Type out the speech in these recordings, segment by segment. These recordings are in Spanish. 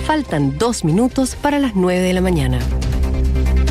Faltan 2 minutos para las 9 de la mañana.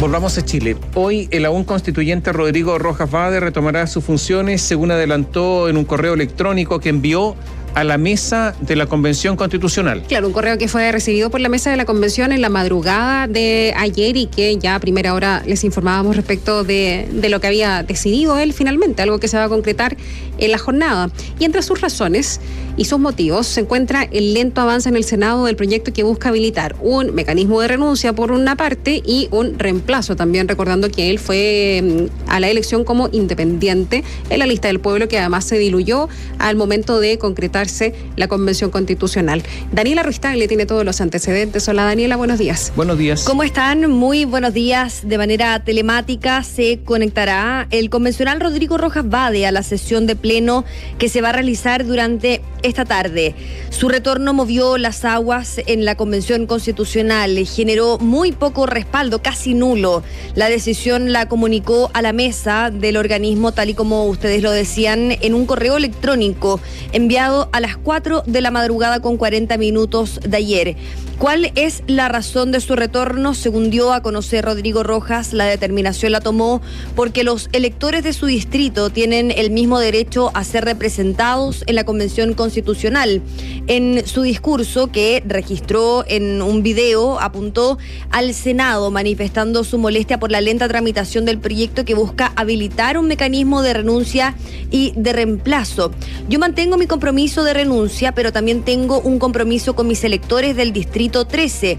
Volvamos a Chile. Hoy el aún constituyente Rodrigo Rojas Vade retomará sus funciones, según adelantó en un correo electrónico que envió a la mesa de la Convención Constitucional. Claro, un correo que fue recibido por la mesa de la Convención en la madrugada de ayer y que ya a primera hora les informábamos respecto de lo que había decidido él finalmente, algo que se va a concretar en la jornada. Y entre sus razones y sus motivos se encuentra el lento avance en el Senado del proyecto que busca habilitar un mecanismo de renuncia por una parte y un reemplazo también, recordando que él fue a la elección como independiente en la lista del pueblo, que además se diluyó al momento de concretarse la Convención Constitucional. Daniela Ruiz Tagle tiene todos los antecedentes. Hola Daniela, buenos días. Buenos días. ¿Cómo están? Muy buenos días. De manera telemática se conectará el convencional Rodrigo Rojas Vade a la sesión de pleno que se va a realizar durante esta tarde. Su retorno movió las aguas en la Convención Constitucional, generó muy poco respaldo, casi nulo. La decisión la comunicó a la mesa del organismo, tal y como ustedes lo decían, en un correo electrónico enviado a las 4 de la madrugada con 40 minutos de ayer. ¿Cuál es la razón de su retorno? Según dio a conocer Rodrigo Rojas, la determinación la tomó porque los electores de su distrito tienen el mismo derecho a ser representados en la Convención Constitucional. En su discurso, que registró en un video, apuntó al Senado manifestando su molestia por la lenta tramitación del proyecto que busca habilitar un mecanismo de renuncia y de reemplazo. Yo mantengo mi compromiso de renuncia, pero también tengo un compromiso con mis electores del distrito 13.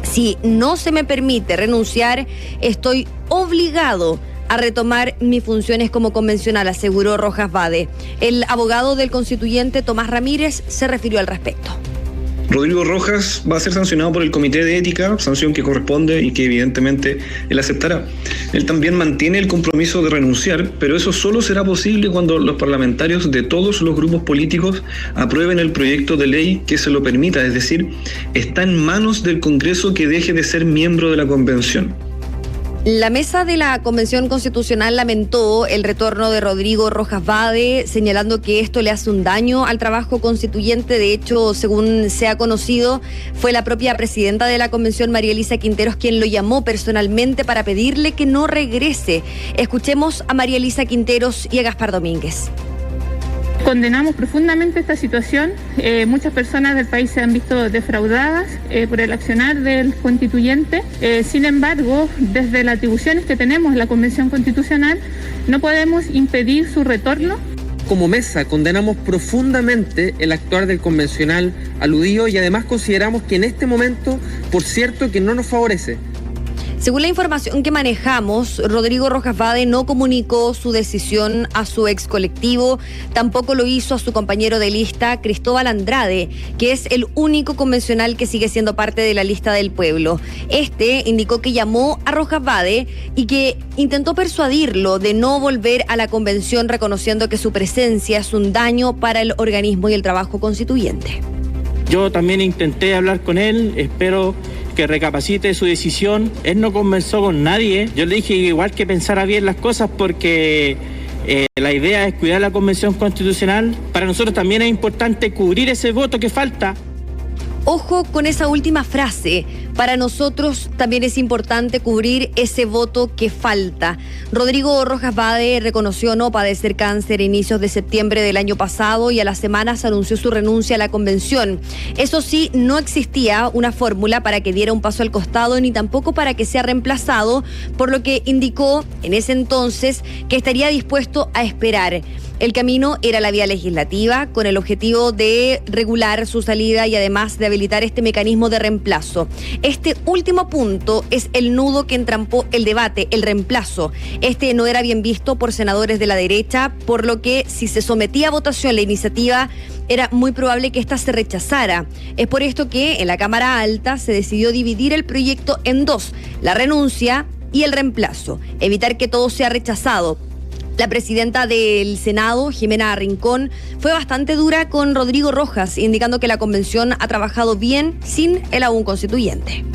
Si no se me permite renunciar, estoy obligado a retomar mis funciones como convencional, aseguró Rojas Vade. El abogado del constituyente Tomás Ramírez se refirió al respecto. Rodrigo Rojas va a ser sancionado por el Comité de Ética, sanción que corresponde y que evidentemente él aceptará. Él también mantiene el compromiso de renunciar, pero eso solo será posible cuando los parlamentarios de todos los grupos políticos aprueben el proyecto de ley que se lo permita, es decir, está en manos del Congreso que deje de ser miembro de la Convención. La mesa de la Convención Constitucional lamentó el retorno de Rodrigo Rojas Vade, señalando que esto le hace un daño al trabajo constituyente. De hecho, según se ha conocido, fue la propia presidenta de la Convención, María Elisa Quinteros, quien lo llamó personalmente para pedirle que no regrese. Escuchemos a María Elisa Quinteros y a Gaspar Domínguez. Condenamos profundamente esta situación. Muchas personas del país se han visto defraudadas por el accionar del constituyente. Sin embargo, desde las atribuciones que tenemos en la Convención Constitucional, no podemos impedir su retorno. Como mesa condenamos profundamente el actuar del convencional aludido y además consideramos que en este momento, por cierto, que no nos favorece. Según la información que manejamos, Rodrigo Rojas Vade no comunicó su decisión a su ex colectivo, tampoco lo hizo a su compañero de lista, Cristóbal Andrade, que es el único convencional que sigue siendo parte de la lista del pueblo. Este indicó que llamó a Rojas Vade y que intentó persuadirlo de no volver a la convención, reconociendo que su presencia es un daño para el organismo y el trabajo constituyente. Yo también intenté hablar con él, espero que recapacite su decisión. Él no conversó con nadie. Yo le dije igual que pensara bien las cosas porque la idea es cuidar la Convención Constitucional. Para nosotros también es importante cubrir ese voto que falta. Ojo con esa última frase. Para nosotros también es importante cubrir ese voto que falta. Rodrigo Rojas Vade reconoció no padecer cáncer a inicios de septiembre del año pasado y a las semanas anunció su renuncia a la convención. Eso sí, no existía una fórmula para que diera un paso al costado ni tampoco para que sea reemplazado, por lo que indicó en ese entonces que estaría dispuesto a esperar. El camino era la vía legislativa, con el objetivo de regular su salida y además de habilitar este mecanismo de reemplazo. Este último punto es el nudo que entrampó el debate, el reemplazo. Este no era bien visto por senadores de la derecha, por lo que si se sometía a votación la iniciativa, era muy probable que ésta se rechazara. Es por esto que en la Cámara Alta se decidió dividir el proyecto en dos, la renuncia y el reemplazo, evitar que todo sea rechazado. La presidenta del Senado, Jimena Rincón, fue bastante dura con Rodrigo Rojas, indicando que la convención ha trabajado bien sin el aún constituyente.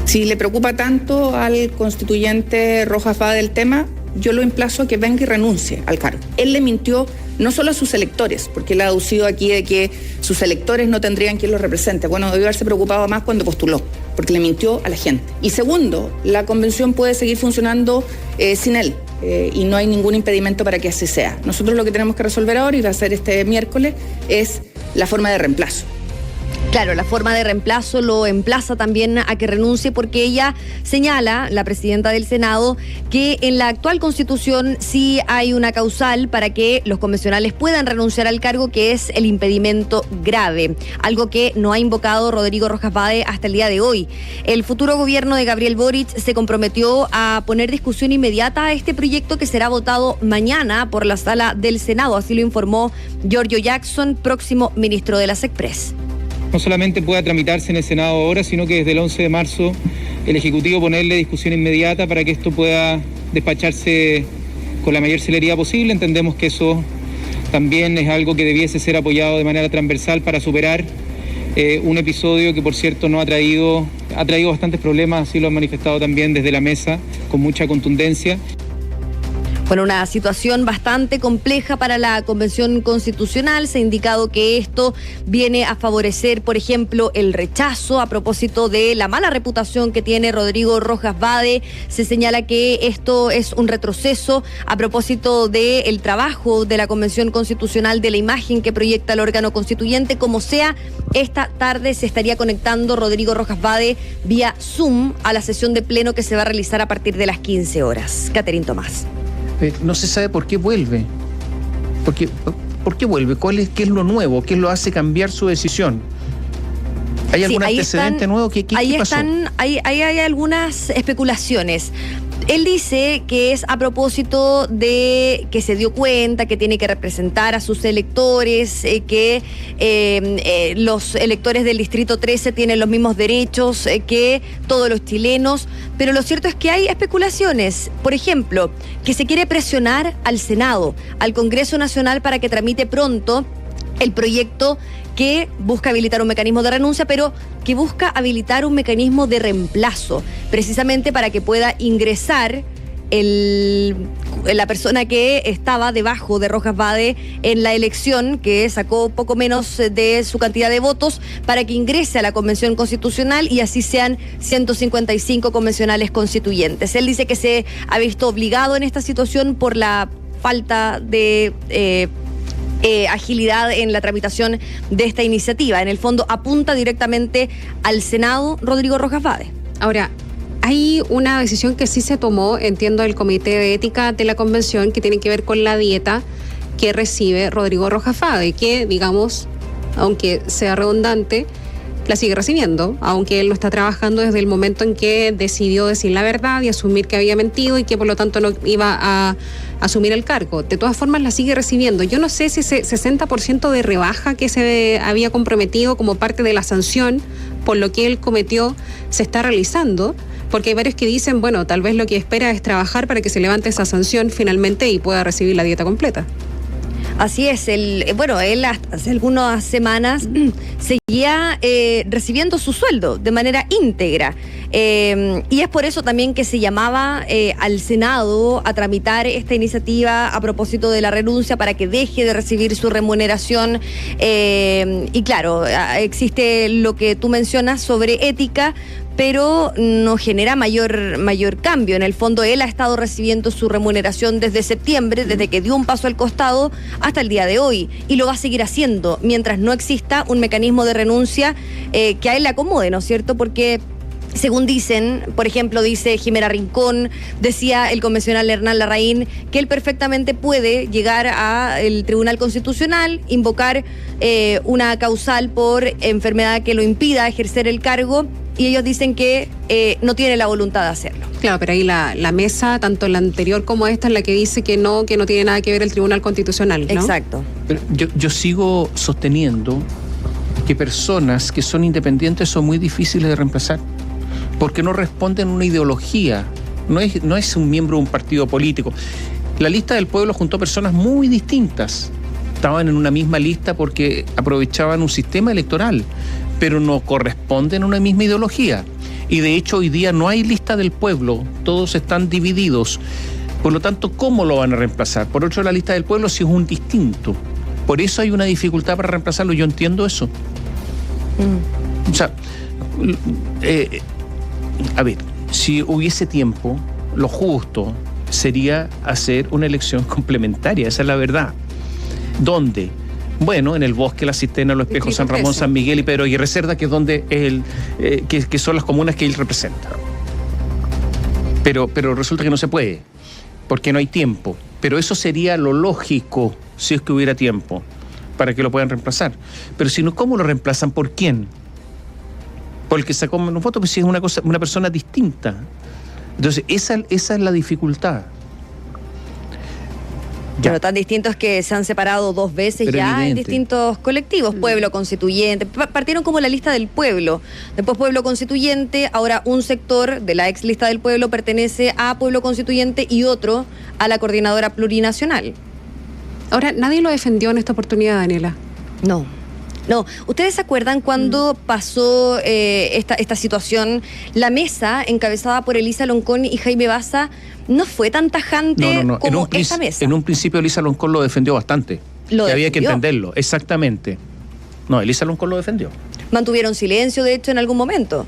Si le preocupa tanto al constituyente Rojas Vade el tema, yo lo emplazo a que venga y renuncie al cargo. Él le mintió no solo a sus electores, porque él ha aducido aquí de que sus electores no tendrían quien los represente. Bueno, debió haberse preocupado más cuando postuló, porque le mintió a la gente. Y segundo, la convención puede seguir funcionando sin él. Y no hay ningún impedimento para que así sea. Nosotros lo que tenemos que resolver ahora, y va a ser este miércoles, es la forma de reemplazo. Claro, la forma de reemplazo lo emplaza también a que renuncie porque ella señala, la presidenta del Senado, que en la actual Constitución sí hay una causal para que los convencionales puedan renunciar al cargo, que es el impedimento grave, algo que no ha invocado Rodrigo Rojas Vade hasta el día de hoy. El futuro gobierno de Gabriel Boric se comprometió a poner discusión inmediata a este proyecto que será votado mañana por la sala del Senado, así lo informó Giorgio Jackson, próximo ministro de la SECPRES. No solamente pueda tramitarse en el Senado ahora, sino que desde el 11 de marzo el Ejecutivo ponerle discusión inmediata para que esto pueda despacharse con la mayor celeridad posible. Entendemos que eso también es algo que debiese ser apoyado de manera transversal para superar un episodio que, por cierto, ha traído bastantes problemas, así lo han manifestado también desde la mesa con mucha contundencia. Bueno, una situación bastante compleja para la Convención Constitucional. Se ha indicado que esto viene a favorecer, por ejemplo, el rechazo a propósito de la mala reputación que tiene Rodrigo Rojas Vade. Se señala que esto es un retroceso a propósito del trabajo de la Convención Constitucional, de la imagen que proyecta el órgano constituyente. Como sea, esta tarde se estaría conectando Rodrigo Rojas Vade vía Zoom a la sesión de pleno que se va a realizar a partir de las 15 horas. Catherine Tomás. No se sabe por qué vuelve. ¿Por qué vuelve? ¿Qué es lo nuevo? ¿Qué lo hace cambiar su decisión? ¿Hay algún antecedente nuevo? ¿Qué pasó? Hay algunas especulaciones. Él dice que es a propósito de que se dio cuenta que tiene que representar a sus electores, que los electores del Distrito 13 tienen los mismos derechos que todos los chilenos, pero lo cierto es que hay especulaciones. Por ejemplo, que se quiere presionar al Senado, al Congreso Nacional, para que tramite pronto el proyecto que busca habilitar un mecanismo de renuncia, pero que busca habilitar un mecanismo de reemplazo, precisamente para que pueda ingresar la persona que estaba debajo de Rojas Vade en la elección, que sacó poco menos de su cantidad de votos, para que ingrese a la Convención Constitucional y así sean 155 convencionales constituyentes. Él dice que se ha visto obligado en esta situación por la falta de agilidad en la tramitación de esta iniciativa. En el fondo apunta directamente al Senado Rodrigo Rojas Vade. Ahora, hay una decisión que sí se tomó, entiendo, del Comité de Ética de la Convención, que tiene que ver con la dieta que recibe Rodrigo Rojas Vade, que, digamos, aunque sea redundante, la sigue recibiendo, aunque él no está trabajando desde el momento en que decidió decir la verdad y asumir que había mentido y que por lo tanto no iba a asumir el cargo. De todas formas la sigue recibiendo. Yo no sé si ese 60% de rebaja que se había comprometido como parte de la sanción por lo que él cometió se está realizando, porque hay varios que dicen, bueno, tal vez lo que espera es trabajar para que se levante esa sanción finalmente y pueda recibir la dieta completa. Así es, él hace algunas semanas seguía recibiendo su sueldo de manera íntegra. Y es por eso también que se llamaba al Senado a tramitar esta iniciativa a propósito de la renuncia para que deje de recibir su remuneración. Y claro, existe lo que tú mencionas sobre ética, pero no genera mayor cambio. En el fondo, él ha estado recibiendo su remuneración desde septiembre, desde que dio un paso al costado, hasta el día de hoy. Y lo va a seguir haciendo mientras no exista un mecanismo de renuncia que a él le acomode, ¿no es cierto? Porque, según dicen, por ejemplo, dice Jimena Rincón, decía el convencional Hernán Larraín, que él perfectamente puede llegar al Tribunal Constitucional, invocar una causal por enfermedad que lo impida ejercer el cargo, y ellos dicen que no tiene la voluntad de hacerlo. Claro, pero ahí la mesa, tanto la anterior como esta, es la que dice que no tiene nada que ver el Tribunal Constitucional, ¿no? Exacto. Pero yo sigo sosteniendo que personas que son independientes son muy difíciles de reemplazar, porque no responden a una ideología, no es un miembro de un partido político. La lista del pueblo juntó personas muy distintas, estaban en una misma lista porque aprovechaban un sistema electoral, pero no corresponden a una misma ideología. Y de hecho hoy día no hay lista del pueblo, todos están divididos. Por lo tanto, ¿cómo lo van a reemplazar? Por otro, la lista del pueblo sí es un distinto. Por eso hay una dificultad para reemplazarlo. Yo entiendo eso. O sea, a ver, si hubiese tiempo, lo justo sería hacer una elección complementaria. Esa es la verdad. ¿Dónde? Bueno, en el Bosque, La Cisterna, Los Espejos, San Ramón, San Miguel y Pedro Aguirre Cerda, que es donde que son las comunas que él representa. Pero resulta que no se puede, porque no hay tiempo. Pero eso sería lo lógico si es que hubiera tiempo para que lo puedan reemplazar. Pero si no, ¿cómo lo reemplazan? ¿Por quién? Por el que sacó una foto, pues si es una persona distinta. Entonces, esa es la dificultad. Pero tan distintos que se han separado 2 veces. Pero ya evidente. En distintos colectivos, pueblo constituyente, partieron como la lista del pueblo, después pueblo constituyente, ahora un sector de la ex lista del pueblo pertenece a pueblo constituyente y otro a la coordinadora plurinacional. Ahora, nadie lo defendió en esta oportunidad, Daniela. No. ¿Ustedes se acuerdan cuando pasó esta situación? La mesa, encabezada por Elisa Loncón y Jaime Baza, no fue tan tajante como esta mesa. En un principio Elisa Loncón lo defendió bastante. Había que entenderlo, exactamente. No, Elisa Loncón lo defendió. Mantuvieron silencio, de hecho, en algún momento.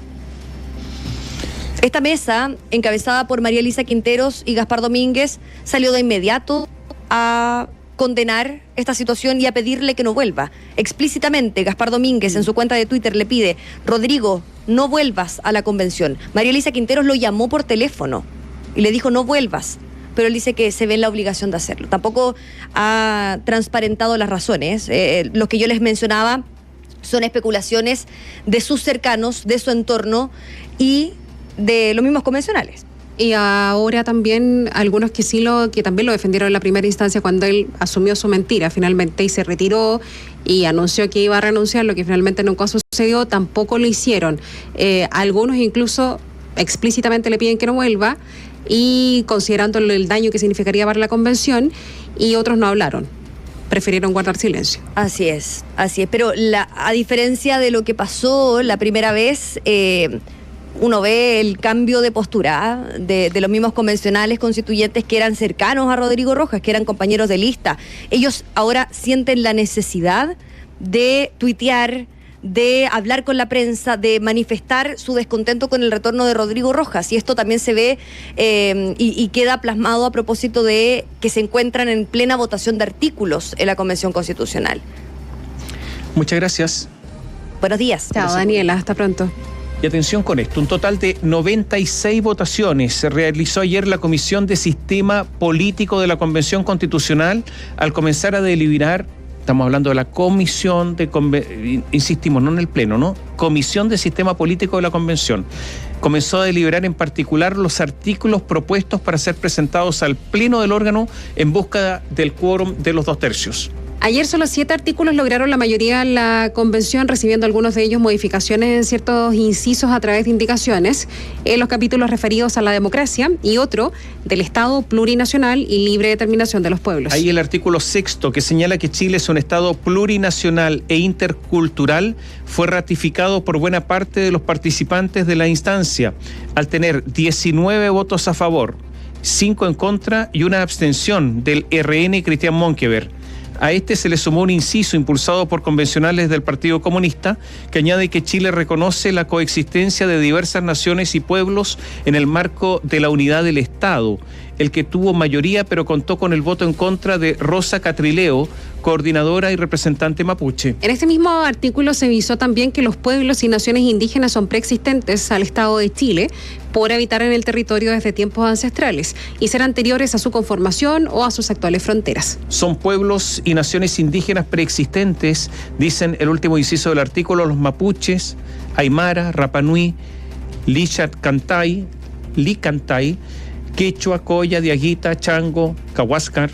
Esta mesa, encabezada por María Elisa Quinteros y Gaspar Domínguez, salió de inmediato a condenar esta situación y a pedirle que no vuelva. Explícitamente, Gaspar Domínguez en su cuenta de Twitter le pide: Rodrigo, no vuelvas a la convención. María Elisa Quinteros lo llamó por teléfono y le dijo: no vuelvas. Pero él dice que se ve en la obligación de hacerlo. Tampoco ha transparentado las razones. Los que yo les mencionaba son especulaciones de sus cercanos, de su entorno y de los mismos convencionales. Y ahora también algunos que también lo defendieron en la primera instancia cuando él asumió su mentira finalmente y se retiró y anunció que iba a renunciar, lo que finalmente nunca sucedió, tampoco lo hicieron. Algunos incluso explícitamente le piden que no vuelva y considerando el daño que significaría para la convención, y otros no hablaron. Prefirieron guardar silencio. Así es. Pero a diferencia de lo que pasó la primera vez, uno ve el cambio de postura de los mismos convencionales constituyentes que eran cercanos a Rodrigo Rojas, que eran compañeros de lista. Ellos ahora sienten la necesidad de tuitear, de hablar con la prensa, de manifestar su descontento con el retorno de Rodrigo Rojas. Y esto también se ve y queda plasmado a propósito de que se encuentran en plena votación de artículos en la Convención Constitucional. Muchas gracias. Buenos días. Chao, Daniela. Hasta pronto. Y atención con esto, un total de 96 votaciones se realizó ayer la Comisión de Sistema Político de la Convención Constitucional al comenzar a deliberar. Estamos hablando de la comisión insistimos, no en el pleno, ¿no? Comisión de Sistema Político de la Convención. Comenzó a deliberar en particular los artículos propuestos para ser presentados al pleno del órgano en busca del quórum de los 2/3. Ayer solo 7 artículos lograron la mayoría en la convención, recibiendo algunos de ellos modificaciones en ciertos incisos a través de indicaciones en los capítulos referidos a la democracia y otro del Estado plurinacional y libre determinación de los pueblos. Ahí el artículo 6º, que señala que Chile es un Estado plurinacional e intercultural, fue ratificado por buena parte de los participantes de la instancia, al tener 19 votos a favor, 5 en contra y una abstención del RN Cristian Monkeberg. A este se le sumó un inciso impulsado por convencionales del Partido Comunista que añade que Chile reconoce la coexistencia de diversas naciones y pueblos en el marco de la unidad del Estado, el que tuvo mayoría pero contó con el voto en contra de Rosa Catrileo, coordinadora y representante mapuche. En este mismo artículo se visó también que los pueblos y naciones indígenas son preexistentes al Estado de Chile por habitar en el territorio desde tiempos ancestrales y ser anteriores a su conformación o a sus actuales fronteras. Son pueblos y naciones indígenas preexistentes, dicen el último inciso del artículo, los mapuches, aymara, rapanui, licantay, quechua, coya, diaguita, chango, cahuáscar,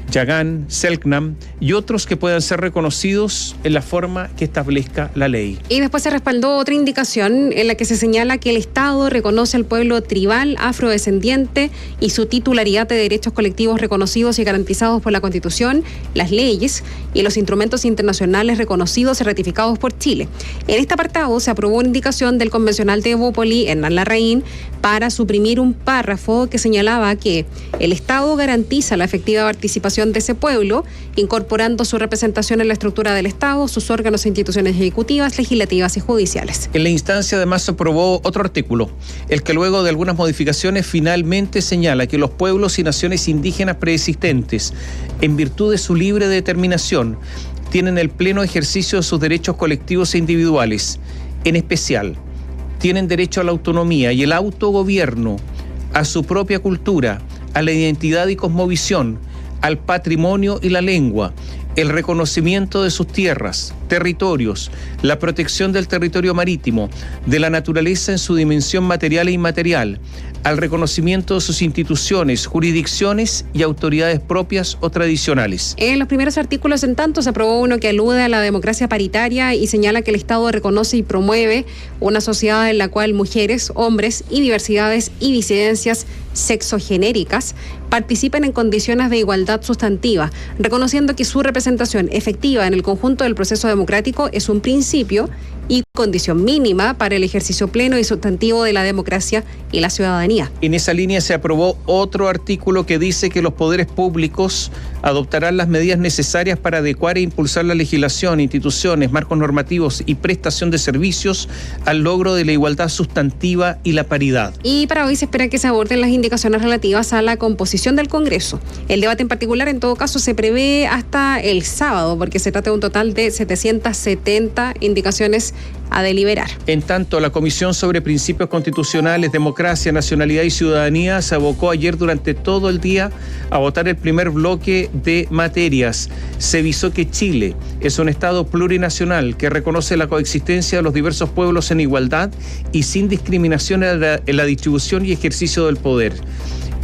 Yagán, Selknam y otros que puedan ser reconocidos en la forma que establezca la ley. Y después se respaldó otra indicación en la que se señala que el Estado reconoce al pueblo tribal, afrodescendiente y su titularidad de derechos colectivos reconocidos y garantizados por la Constitución, las leyes y los instrumentos internacionales reconocidos y ratificados por Chile. En este apartado se aprobó una indicación del convencional de Evópoli, Hernán Larraín, para suprimir un párrafo que señalaba que el Estado garantiza la efectiva participación de ese pueblo, incorporando su representación en la estructura del Estado, sus órganos e instituciones ejecutivas, legislativas y judiciales. En la instancia además se aprobó otro artículo, el que luego de algunas modificaciones finalmente señala que los pueblos y naciones indígenas preexistentes, en virtud de su libre determinación, tienen el pleno ejercicio de sus derechos colectivos e individuales. En especial, tienen derecho a la autonomía y el autogobierno, a su propia cultura, a la identidad y cosmovisión, al patrimonio y la lengua, el reconocimiento de sus tierras, territorios, la protección del territorio marítimo, de la naturaleza en su dimensión material e inmaterial, al reconocimiento de sus instituciones, jurisdicciones y autoridades propias o tradicionales. En los primeros artículos, en tanto, se aprobó uno que alude a la democracia paritaria y señala que el Estado reconoce y promueve una sociedad en la cual mujeres, hombres y diversidades y disidencias sexogenéricas participen en condiciones de igualdad sustantiva, reconociendo que su representación efectiva en el conjunto del proceso democrático es un principio y condición mínima para el ejercicio pleno y sustantivo de la democracia y la ciudadanía. En esa línea se aprobó otro artículo que dice que los poderes públicos adoptarán las medidas necesarias para adecuar e impulsar la legislación, instituciones, marcos normativos y prestación de servicios al logro de la igualdad sustantiva y la paridad. Y para hoy se espera que se aborden las indicaciones relativas a la composición del Congreso. El debate en particular, en todo caso, se prevé hasta el sábado, porque se trata de un total de 770 indicaciones a deliberar. En tanto, la Comisión sobre Principios Constitucionales, Democracia, Nacionalidad y Ciudadanía se abocó ayer durante todo el día a votar el primer bloque de materias. Se visó que Chile es un Estado plurinacional que reconoce la coexistencia de los diversos pueblos en igualdad y sin discriminación en la distribución y ejercicio del poder.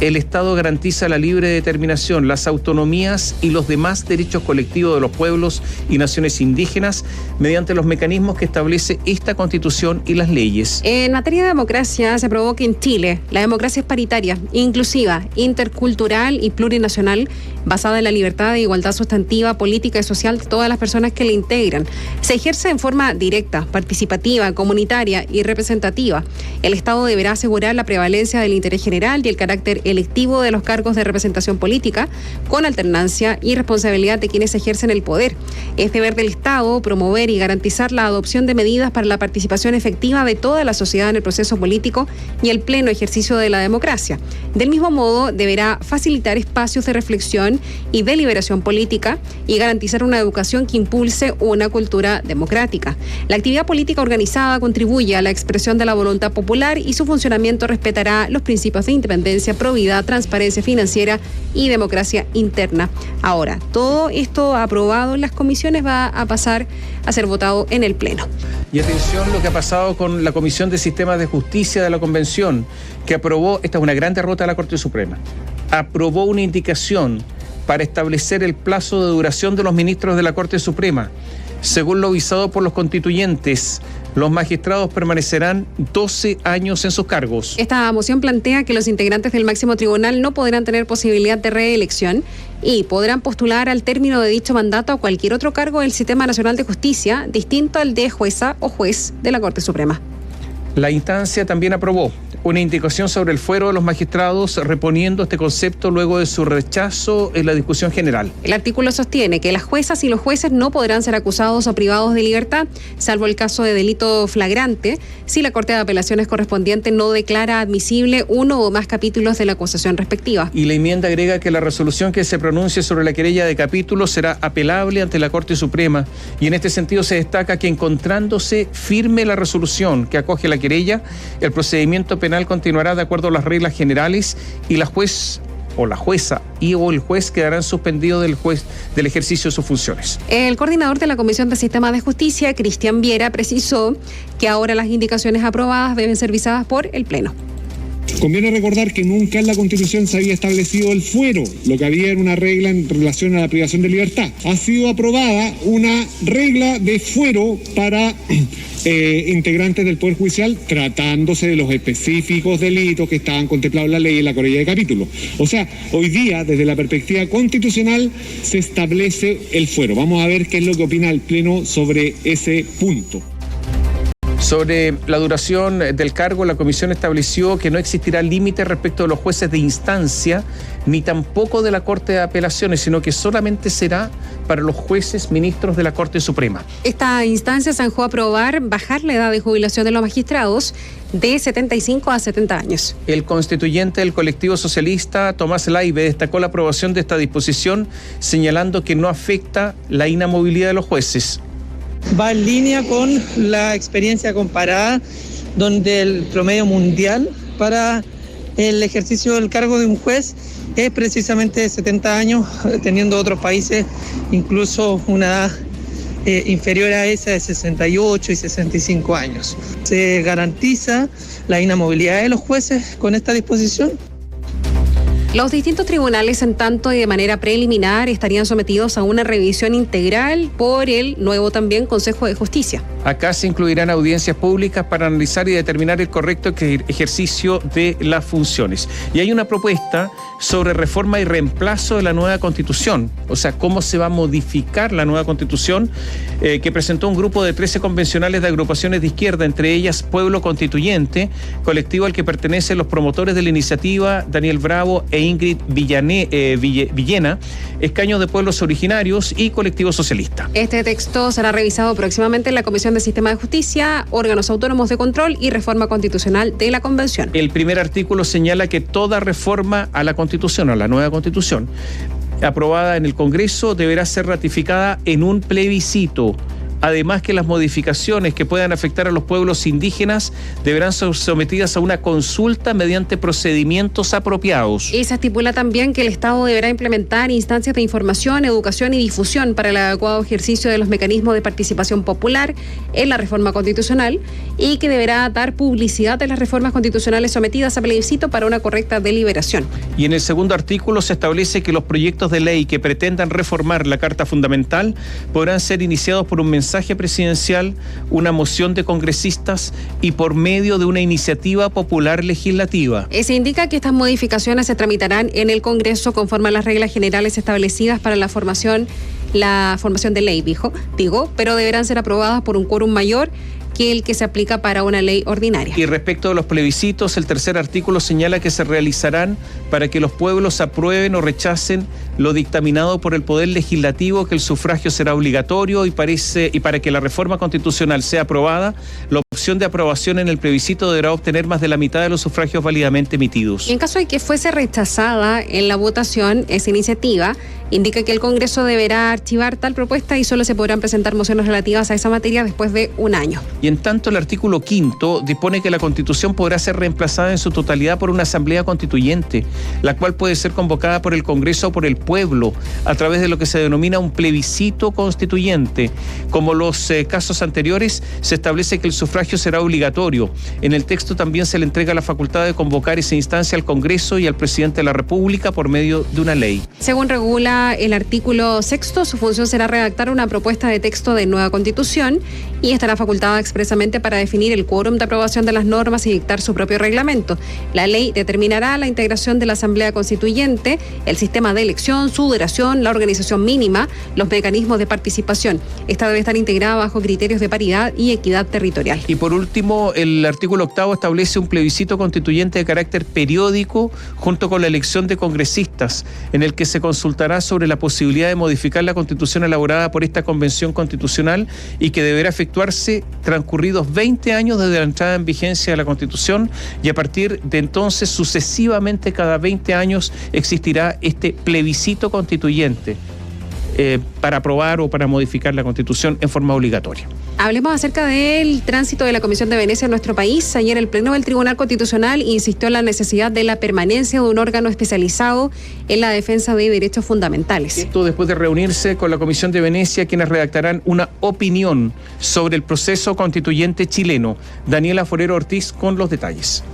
El Estado garantiza la libre determinación, las autonomías y los demás derechos colectivos de los pueblos y naciones indígenas mediante los mecanismos que establece esta Constitución y las leyes. En materia de democracia, se aprobó que en Chile la democracia es paritaria, inclusiva, intercultural y plurinacional, basada en la libertad e igualdad sustantiva, política y social de todas las personas que la integran. Se ejerce en forma directa, participativa, comunitaria y representativa. El Estado deberá asegurar la prevalencia del interés general y el carácter electivo de los cargos de representación política, con alternancia y responsabilidad de quienes ejercen el poder. Es deber del Estado promover y garantizar la adopción de medidas para la participación efectiva de toda la sociedad en el proceso político y el pleno ejercicio de la democracia. Del mismo modo, deberá facilitar espacios de reflexión y deliberación política y garantizar una educación que impulse una cultura democrática. La actividad política organizada contribuye a la expresión de la voluntad popular y su funcionamiento respetará los principios de independencia, probidad, transparencia financiera y democracia interna. Ahora, todo esto aprobado en las comisiones va a pasar a ser votado en el Pleno. Y atención lo que ha pasado con la Comisión de Sistemas de Justicia de la Convención, que aprobó, esta es una gran derrota de la Corte Suprema, aprobó una indicación para establecer el plazo de duración de los ministros de la Corte Suprema. Según lo avisado por los constituyentes, los magistrados permanecerán 12 años en sus cargos. Esta moción plantea que los integrantes del máximo tribunal no podrán tener posibilidad de reelección y podrán postular al término de dicho mandato a cualquier otro cargo del Sistema Nacional de Justicia, distinto al de jueza o juez de la Corte Suprema. La instancia también aprobó una indicación sobre el fuero de los magistrados, reponiendo este concepto luego de su rechazo en la discusión general. El artículo sostiene que las juezas y los jueces no podrán ser acusados o privados de libertad, salvo el caso de delito flagrante, si la Corte de Apelaciones correspondiente no declara admisible uno o más capítulos de la acusación respectiva. Y la enmienda agrega que la resolución que se pronuncie sobre la querella de capítulos será apelable ante la Corte Suprema, y en este sentido se destaca que, encontrándose firme la resolución que acoge la querella, el procedimiento penal continuará de acuerdo a las reglas generales y la juez o la jueza o el juez quedarán suspendidos del ejercicio de sus funciones. El coordinador de la Comisión de Sistemas de Justicia, Cristian Viera, precisó que ahora las indicaciones aprobadas deben ser visadas por el Pleno. Conviene recordar que nunca en la Constitución se había establecido el fuero, lo que había era una regla en relación a la privación de libertad. Ha sido aprobada una regla de fuero para integrantes del Poder Judicial, tratándose de los específicos delitos que estaban contemplados en la ley en la corrella de capítulo. O sea, hoy día, desde la perspectiva constitucional, se establece el fuero. Vamos a ver qué es lo que opina el Pleno sobre ese punto. Sobre la duración del cargo, la comisión estableció que no existirá límite respecto de los jueces de instancia, ni tampoco de la Corte de Apelaciones, sino que solamente será para los jueces ministros de la Corte Suprema. Esta instancia zanjó aprobar bajar la edad de jubilación de los magistrados de 75 a 70 años. El constituyente del colectivo socialista, Tomás Laibe, destacó la aprobación de esta disposición, señalando que no afecta la inamovilidad de los jueces. Va en línea con la experiencia comparada, donde el promedio mundial para el ejercicio del cargo de un juez es precisamente de 70 años, teniendo otros países incluso una edad inferior a esa de 68 y 65 años. Se garantiza la inamovilidad de los jueces con esta disposición. Los distintos tribunales, en tanto y de manera preliminar, estarían sometidos a una revisión integral por el nuevo también Consejo de Justicia. Acá se incluirán audiencias públicas para analizar y determinar el correcto ejercicio de las funciones. Y hay una propuesta sobre reforma y reemplazo de la nueva Constitución, o sea, cómo se va a modificar la nueva Constitución, que presentó un grupo de 13 convencionales de agrupaciones de izquierda, entre ellas Pueblo Constituyente, colectivo al que pertenecen los promotores de la iniciativa, Daniel Bravo e Ingrid Villena, escaños de pueblos originarios y colectivo socialista. Este texto será revisado próximamente en la Comisión de Sistema de Justicia, órganos autónomos de control y reforma constitucional de la Convención. El primer artículo señala que toda reforma a la Constitución, a la nueva Constitución, aprobada en el Congreso, deberá ser ratificada en un plebiscito. Además, que las modificaciones que puedan afectar a los pueblos indígenas deberán ser sometidas a una consulta mediante procedimientos apropiados. Y se estipula también que el Estado deberá implementar instancias de información, educación y difusión para el adecuado ejercicio de los mecanismos de participación popular en la reforma constitucional y que deberá dar publicidad de las reformas constitucionales sometidas a plebiscito para una correcta deliberación. Y en el segundo artículo se establece que los proyectos de ley que pretendan reformar la Carta Fundamental podrán ser iniciados por un mensaje presidencial, una moción de congresistas y por medio de una iniciativa popular legislativa. Se indica que estas modificaciones se tramitarán en el Congreso conforme a las reglas generales establecidas para la formación de ley, pero deberán ser aprobadas por un quórum mayor que el que se aplica para una ley ordinaria. Y respecto a los plebiscitos, el tercer artículo señala que se realizarán para que los pueblos aprueben o rechacen lo dictaminado por el Poder Legislativo, que el sufragio será obligatorio y para que la reforma constitucional sea aprobada, la opción de aprobación en el plebiscito deberá obtener más de la mitad de los sufragios válidamente emitidos. Y en caso de que fuese rechazada en la votación esa iniciativa, indica que el Congreso deberá archivar tal propuesta y solo se podrán presentar mociones relativas a esa materia después de un año. Y en tanto, el artículo 5 dispone que la Constitución podrá ser reemplazada en su totalidad por una Asamblea Constituyente, la cual puede ser convocada por el Congreso o por el pueblo a través de lo que se denomina un plebiscito constituyente. Como los casos anteriores, se establece que el sufragio será obligatorio. En el texto también se le entrega la facultad de convocar esa instancia al Congreso y al presidente de la República por medio de una ley. Según regula el artículo 6, su función será redactar una propuesta de texto de nueva Constitución y estará facultada expresamente para definir el quórum de aprobación de las normas y dictar su propio reglamento. La ley determinará la integración de la Asamblea Constituyente, el sistema de elección, su duración, la organización mínima, los mecanismos de participación. Esta debe estar integrada bajo criterios de paridad y equidad territorial. Y por último, el artículo 8 establece un plebiscito constituyente de carácter periódico junto con la elección de congresistas, en el que se consultará sobre la posibilidad de modificar la Constitución elaborada por esta Convención Constitucional y que deberá efectuarse transcurridos 20 años desde la entrada en vigencia de la Constitución, y a partir de entonces sucesivamente cada 20 años existirá este plebiscito constituyente para aprobar o para modificar la Constitución en forma obligatoria. Hablemos acerca del tránsito de la Comisión de Venecia en nuestro país. Ayer el Pleno del Tribunal Constitucional insistió en la necesidad de la permanencia de un órgano especializado en la defensa de derechos fundamentales. Esto después de reunirse con la Comisión de Venecia, quienes redactarán una opinión sobre el proceso constituyente chileno. Daniela Forero Ortiz con los detalles.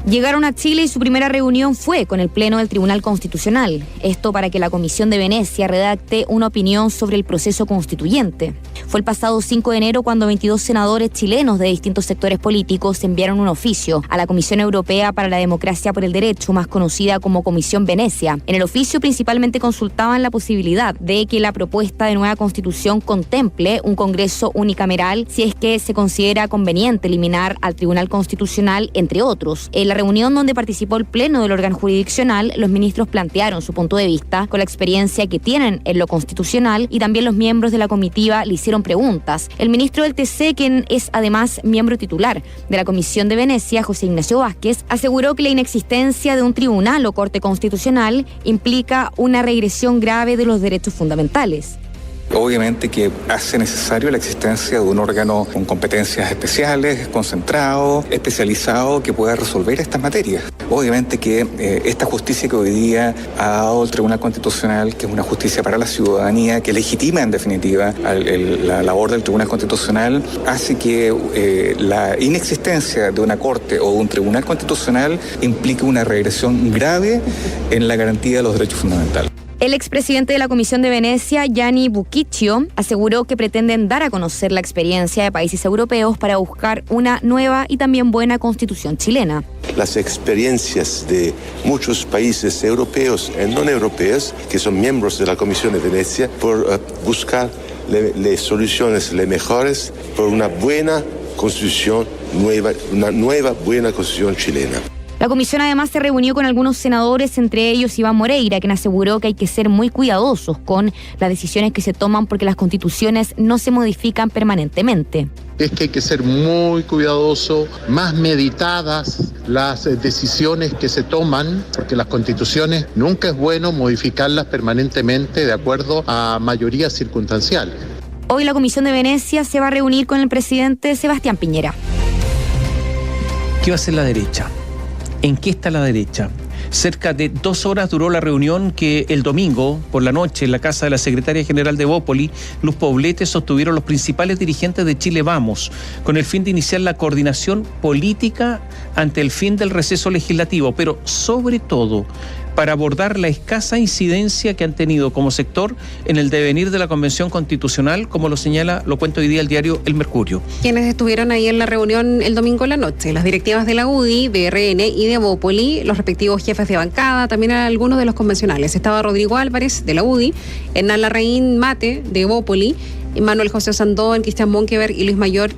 Llegaron a Chile y su primera reunión fue con el Pleno del Tribunal Constitucional. Esto para que la Comisión de Venecia redacte una opinión sobre el proceso constituyente. Fue el pasado 5 de enero cuando 22 senadores chilenos de distintos sectores políticos enviaron un oficio a la Comisión Europea para la Democracia por el Derecho, más conocida como Comisión Venecia. En el oficio principalmente consultaban la posibilidad de que la propuesta de nueva constitución contemple un Congreso unicameral si es que se considera conveniente eliminar al Tribunal Constitucional, entre otros. En la reunión donde participó el Pleno del órgano jurisdiccional, los ministros plantearon su punto de vista con la experiencia que tienen en lo constitucional y también los miembros de la comitiva le hicieron preguntas. El ministro del TC, quien es además miembro titular de la Comisión de Venecia, José Ignacio Vázquez, aseguró que la inexistencia de un tribunal o corte constitucional implica una regresión grave de los derechos fundamentales. Obviamente que hace necesario la existencia de un órgano con competencias especiales, concentrado, especializado, que pueda resolver estas materias. Obviamente que esta justicia que hoy día ha dado el Tribunal Constitucional, que es una justicia para la ciudadanía, que legitima en definitiva la labor del Tribunal Constitucional, hace que la inexistencia de una Corte o de un Tribunal Constitucional implique una regresión grave en la garantía de los derechos fundamentales. El expresidente de la Comisión de Venecia, Gianni Bucicchio, aseguró que pretenden dar a conocer la experiencia de países europeos para buscar una nueva y también buena constitución chilena. Las experiencias de muchos países europeos y no europeos que son miembros de la Comisión de Venecia por buscar las soluciones las mejores por una buena constitución nueva, una nueva buena constitución chilena. La comisión además se reunió con algunos senadores, entre ellos Iván Moreira, quien aseguró que hay que ser muy cuidadosos con las decisiones que se toman porque las constituciones no se modifican permanentemente. Es que hay que ser muy cuidadoso, más meditadas las decisiones que se toman, porque las constituciones nunca es bueno modificarlas permanentemente de acuerdo a mayoría circunstancial. Hoy la Comisión de Venecia se va a reunir con el presidente Sebastián Piñera. ¿Qué va a hacer la derecha? ¿En qué está la derecha? Cerca de 2 horas duró la reunión que el domingo, por la noche, en la casa de la secretaria general de Evópoli, Luz Poblete, sostuvieron los principales dirigentes de Chile Vamos, con el fin de iniciar la coordinación política ante el fin del receso legislativo, pero sobre todo para abordar la escasa incidencia que han tenido como sector en el devenir de la Convención Constitucional, como lo señala, lo cuenta hoy día el diario El Mercurio. Quienes estuvieron ahí en la reunión el domingo en la noche, las directivas de la UDI, BRN y de Evópoli, los respectivos jefes de bancada, también algunos de los convencionales. Estaba Rodrigo Álvarez de la UDI, Hernán Larraín Mate de Evópoli, Manuel José Sandón, Cristian Monkeberg y Luis Mayor,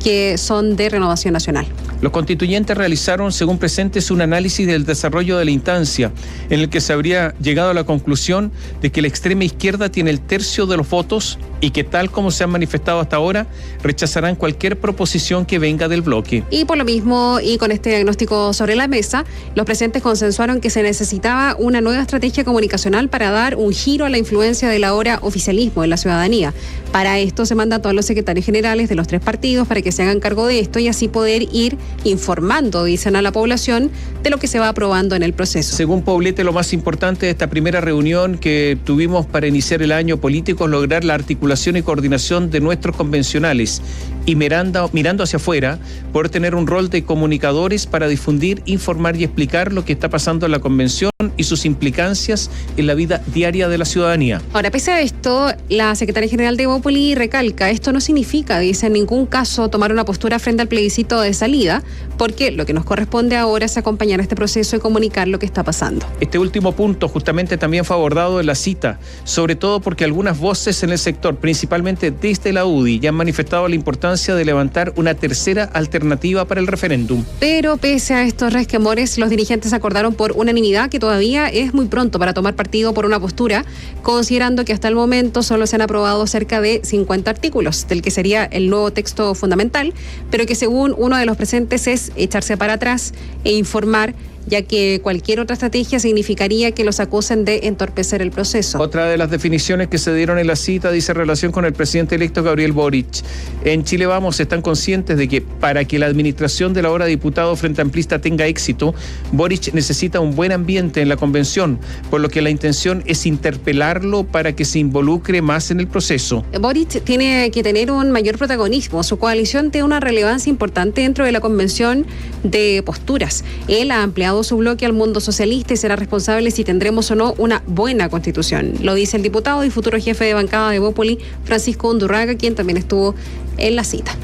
que son de Renovación Nacional. Los constituyentes realizaron, según presentes, un análisis del desarrollo de la instancia, en el que se habría llegado a la conclusión de que la extrema izquierda tiene el tercio de los votos y que, tal como se han manifestado hasta ahora, rechazarán cualquier proposición que venga del bloque. Y por lo mismo, y con este diagnóstico sobre la mesa, los presentes consensuaron que se necesitaba una nueva estrategia comunicacional para dar un giro a la influencia del ahora oficialismo en la ciudadanía. Para esto se manda a todos los secretarios generales de los 3 partidos para que se hagan cargo de esto y así poder ir informando, dicen, a la población de lo que se va aprobando en el proceso. Según Poblete, lo más importante de esta primera reunión que tuvimos para iniciar el año político es lograr la articulación y coordinación de nuestros convencionales y mirando hacia afuera, poder tener un rol de comunicadores para difundir, informar y explicar lo que está pasando en la convención y sus implicancias en la vida diaria de la ciudadanía. Ahora, pese a esto, la secretaria general de Evópoli recalca, esto no significa, dice, en ningún caso tomar una postura frente al plebiscito de salida, porque lo que nos corresponde ahora es acompañar este proceso y comunicar lo que está pasando. Este último punto justamente también fue abordado en la cita, sobre todo porque algunas voces en el sector, principalmente desde la UDI, ya han manifestado la importancia de levantar una tercera alternativa para el referéndum. Pero pese a estos resquemores, los dirigentes acordaron por unanimidad que todavía es muy pronto para tomar partido por una postura, considerando que hasta el momento solo se han aprobado cerca de 50 artículos del que sería el nuevo texto fundamental, pero que según uno de los presentes es echarse para atrás e informar ya que cualquier otra estrategia significaría que los acusen de entorpecer el proceso. Otra de las definiciones que se dieron en la cita dice relación con el presidente electo Gabriel Boric. En Chile Vamos están conscientes de que para que la administración de la ahora diputado Frente Amplista tenga éxito, Boric necesita un buen ambiente en la convención, por lo que la intención es interpelarlo para que se involucre más en el proceso. Boric tiene que tener un mayor protagonismo. Su coalición tiene una relevancia importante dentro de la convención de posturas. Él ha ampliado su bloque al mundo socialista y será responsable si tendremos o no una buena constitución. Lo dice el diputado y futuro jefe de bancada de Bópoli, Francisco Undurraga, quien también estuvo en la cita.